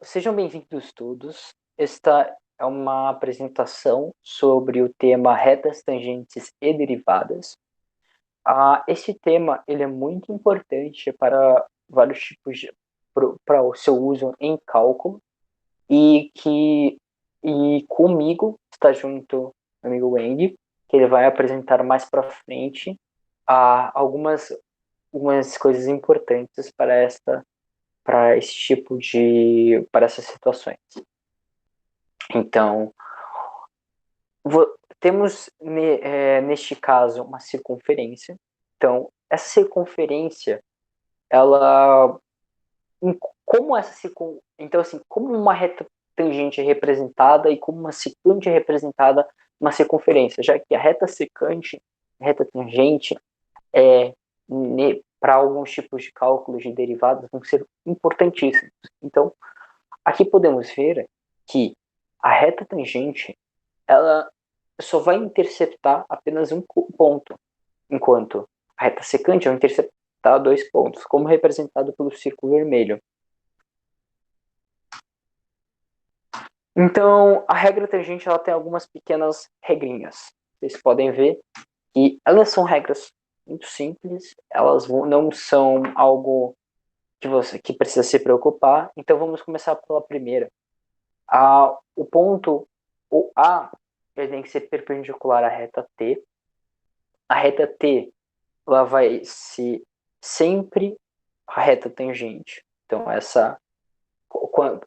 Sejam bem-vindos todos. Esta é uma apresentação sobre o tema retas, tangentes e derivadas. Esse tema ele é muito importante para vários tipos para o seu uso em cálculo e comigo está junto meu amigo Wendy, que ele vai apresentar mais para frente algumas coisas importantes para esse tipo para essas situações. Então, temos neste caso uma circunferência. Então, essa circunferência, ela, como então assim, como uma reta tangente é representada e como uma secante é representada uma circunferência, já que a reta secante, a reta tangente, para alguns tipos de cálculos de derivadas vão ser importantíssimos. Então, aqui podemos ver que a reta tangente ela só vai interceptar apenas um ponto, enquanto a reta secante vai interceptar 2 pontos, como representado pelo círculo vermelho. Então, a regra tangente ela tem algumas pequenas regrinhas. Vocês podem ver que elas são regras muito simples, elas não são algo que precisa se preocupar. Então, vamos começar pela primeira. O ponto, o A, ele tem que ser perpendicular à reta T. A reta T ela vai ser sempre a reta tangente. Então,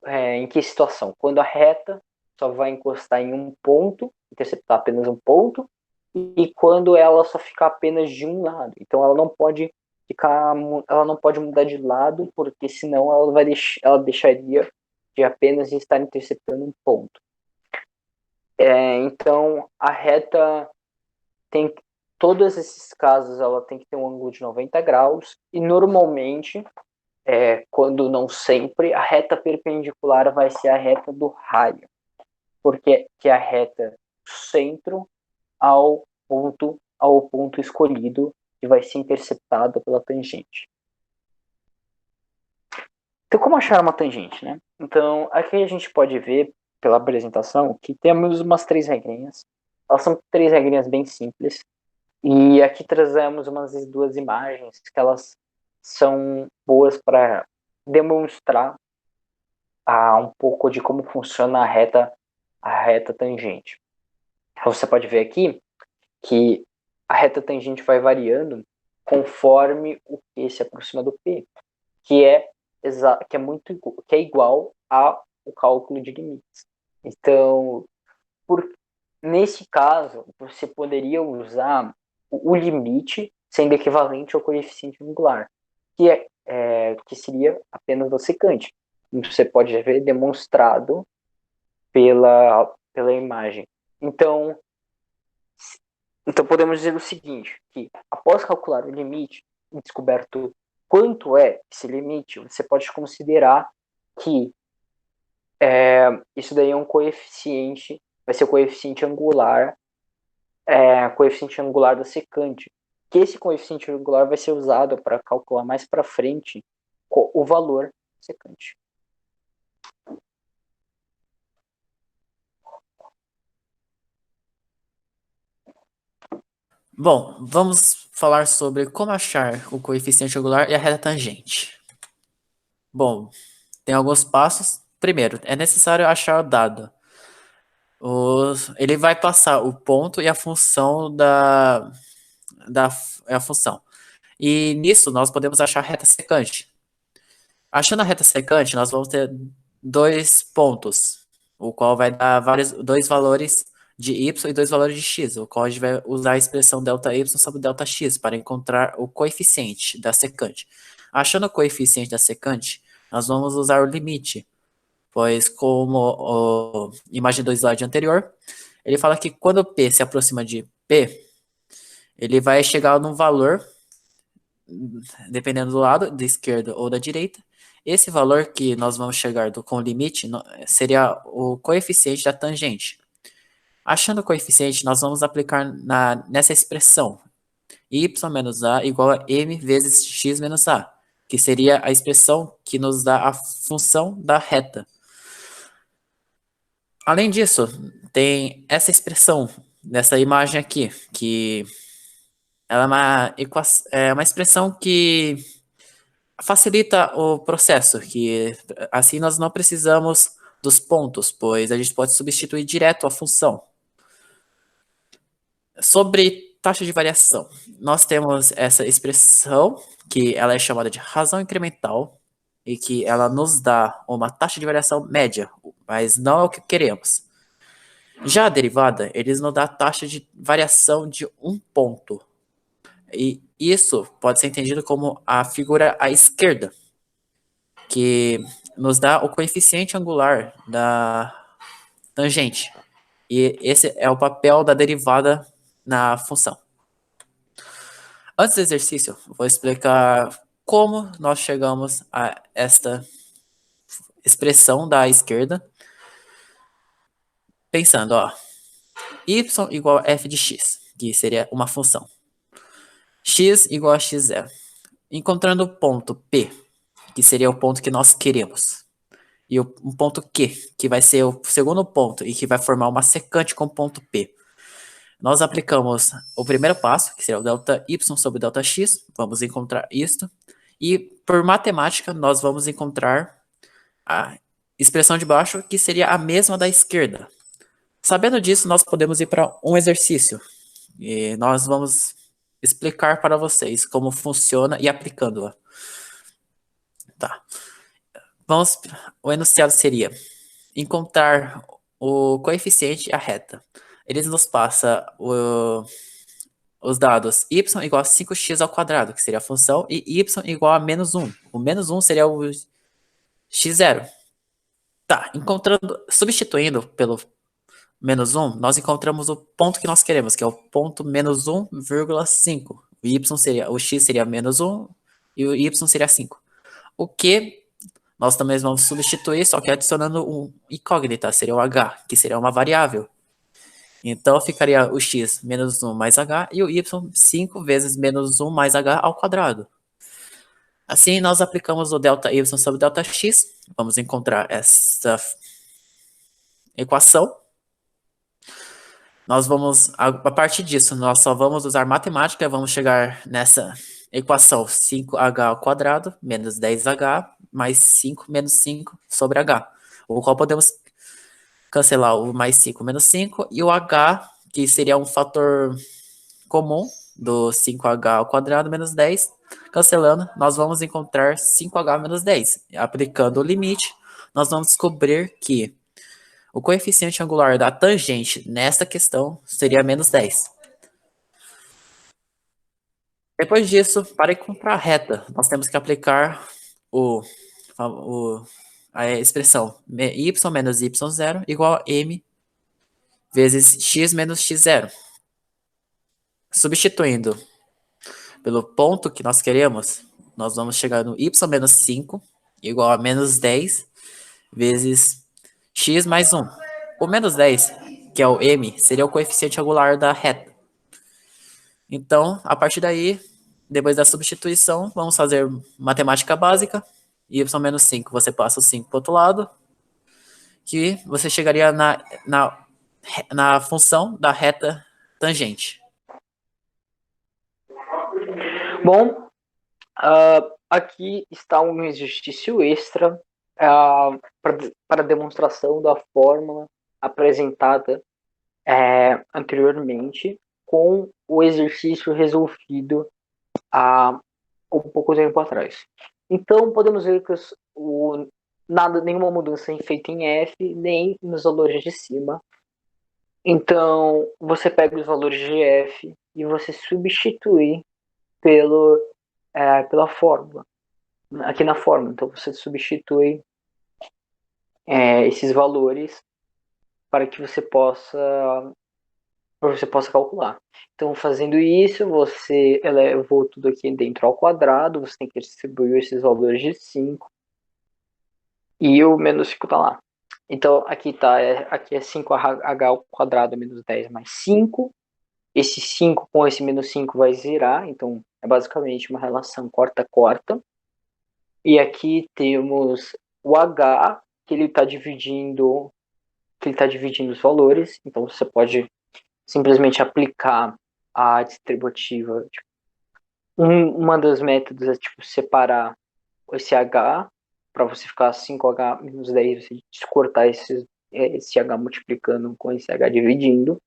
em que situação? Quando a reta só vai encostar em um ponto, interceptar apenas um ponto, e quando ela só ficar apenas de um lado. Então, ela não pode mudar de lado, porque senão ela deixaria de apenas estar interceptando um ponto. Então, a reta tem todos esses casos, ela tem que ter um ângulo de 90 graus, e normalmente, quando não sempre, a reta perpendicular vai ser a reta do raio, porque que é a reta do centro ao ponto escolhido, que vai ser interceptado pela tangente. Então, como achar uma tangente, né? Então, aqui a gente pode ver, pela apresentação, que temos umas 3 regrinhas. Elas são 3 regrinhas bem simples. E aqui trazemos umas 2 imagens que elas são boas para demonstrar um pouco de como funciona a reta tangente. Então, você pode ver aqui que a reta tangente vai variando conforme o P se aproxima do P, que é igual ao cálculo de limites. Então, nesse caso, você poderia usar o limite sendo equivalente ao coeficiente angular, que seria apenas o secante. Você pode ver demonstrado pela imagem. Então podemos dizer o seguinte, que após calcular o limite e descoberto quanto é esse limite, você pode considerar que isso daí é um coeficiente, vai ser o coeficiente angular da secante, que esse coeficiente angular vai ser usado para calcular mais para frente o valor secante. Bom, vamos falar sobre como achar o coeficiente angular e a reta tangente. Bom, tem alguns passos. Primeiro, é necessário achar o dado. Ele vai passar o ponto e a função a função. E nisso nós podemos achar a reta secante. Achando a reta secante, nós vamos ter 2 pontos, o qual vai dar 2 valores de y e 2 valores de x, o qual a gente vai usar a expressão ΔY sobre ΔX para encontrar o coeficiente da secante. Achando o coeficiente da secante, nós vamos usar o limite, pois como imagem do slide anterior, ele fala que quando P se aproxima de P, ele vai chegar num valor, dependendo do lado, da esquerda ou da direita. Esse valor que nós vamos chegar com o limite seria o coeficiente da tangente. Achando o coeficiente, nós vamos aplicar nessa expressão y menos a igual a m vezes x menos a. que seria a expressão que nos dá a função da reta. Além disso, tem essa expressão nessa imagem aqui, que ela é é uma expressão que facilita o processo, que assim nós não precisamos dos pontos, pois a gente pode substituir direto a função. Sobre taxa de variação, nós temos essa expressão, que ela é chamada de razão incremental, e que ela nos dá uma taxa de variação média, mas não é o que queremos. Já a derivada, eles nos dá a taxa de variação de um ponto. E isso pode ser entendido como a figura à esquerda, que nos dá o coeficiente angular da tangente. E esse é o papel da derivada na função. Antes do exercício, vou explicar como nós chegamos a esta expressão da esquerda. Pensando, ó, y igual a f de x, que seria uma função. X igual a x0. Encontrando o ponto P, que seria o ponto que nós queremos, e um ponto Q, que vai ser o segundo ponto e que vai formar uma secante com o ponto P. Nós aplicamos o primeiro passo, que seria o delta y sobre delta x, vamos encontrar isto, e por matemática nós vamos encontrar a expressão de baixo, que seria a mesma da esquerda. Sabendo disso, nós podemos ir para um exercício, e nós vamos explicar para vocês como funciona e aplicando-a. Tá. O enunciado seria encontrar o coeficiente e a reta. Eles nos passam os dados y igual a 5x ao quadrado, que seria a função, e y igual a menos 1. O menos 1 seria o x0. Tá, substituindo pelo menos 1, nós encontramos o ponto que nós queremos, que é o ponto menos 1,5. O x seria menos 1 e o y seria 5. O que nós também vamos substituir, só que adicionando um incógnita, seria o h, que seria uma variável. Então ficaria o x menos 1 mais h e o y 5 vezes menos 1 mais h ao quadrado. Assim, nós aplicamos o delta y sobre delta x, vamos encontrar essa equação. A partir disso, nós só vamos usar matemática, vamos chegar nessa equação 5h ao quadrado menos 10h mais 5 menos 5 sobre h, o qual podemos cancelar o mais 5 menos 5 e o h, que seria um fator comum do 5h ao quadrado menos 10, cancelando, nós vamos encontrar 5h menos 10. Aplicando o limite, nós vamos descobrir que o coeficiente angular da tangente nesta questão seria menos 10. Depois disso, para encontrar a reta, nós temos que aplicar a expressão y menos y0 igual a m vezes x menos x0. Substituindo pelo ponto que nós queremos, nós vamos chegar no y menos 5 igual a menos 10 vezes x mais 1. O menos 10, que é o m, seria o coeficiente angular da reta. Então, a partir daí, depois da substituição, vamos fazer matemática básica. Y menos 5, você passa o 5 para o outro lado, que você chegaria na função da reta tangente. Bom, aqui está um exercício extra para demonstração da fórmula apresentada anteriormente, com o exercício resolvido há um pouco tempo atrás. Então, podemos ver que nenhuma mudança é feita em f, nem nos valores de cima. Então, você pega os valores de f e você substitui pela fórmula. Aqui na fórmula, então você substitui esses valores para que você possa calcular. Então, fazendo isso, você elevou tudo aqui dentro ao quadrado, você tem que distribuir esses valores de 5, e o menos 5 está lá. Então, aqui é 5h ao quadrado menos 10 mais 5. Esse 5 com esse menos 5 vai zerar, então é basicamente uma relação corta-corta. E aqui temos o H, que ele está dividindo os valores. Então você pode simplesmente aplicar a distributiva. Tipo, uma das métodos é tipo separar esse H para você ficar 5H menos 10, você descortar esse H multiplicando com esse H dividindo.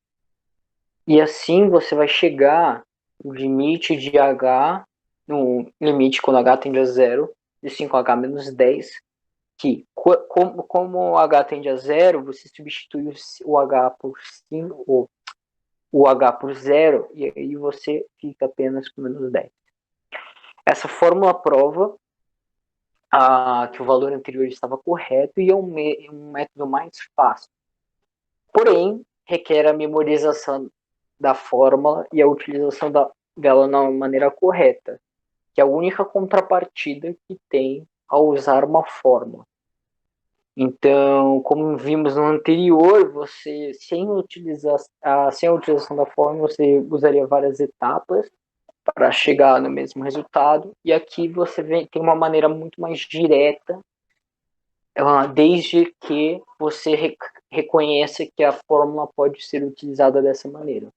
E assim você vai chegar no limite de H, no limite quando H tende a zero, de 5H menos 10, que como H tende a zero, você substitui o H por 5, ou o H por zero, e aí você fica apenas com menos 10. Essa fórmula prova que o valor anterior estava correto e é um método mais fácil. Porém, requer a memorização da fórmula e a utilização dela na maneira correta, que é a única contrapartida que tem ao usar uma fórmula. Então, como vimos no anterior, você sem a utilização da fórmula, você usaria várias etapas para chegar no mesmo resultado, e aqui você tem uma maneira muito mais direta, desde que você reconheça que a fórmula pode ser utilizada dessa maneira.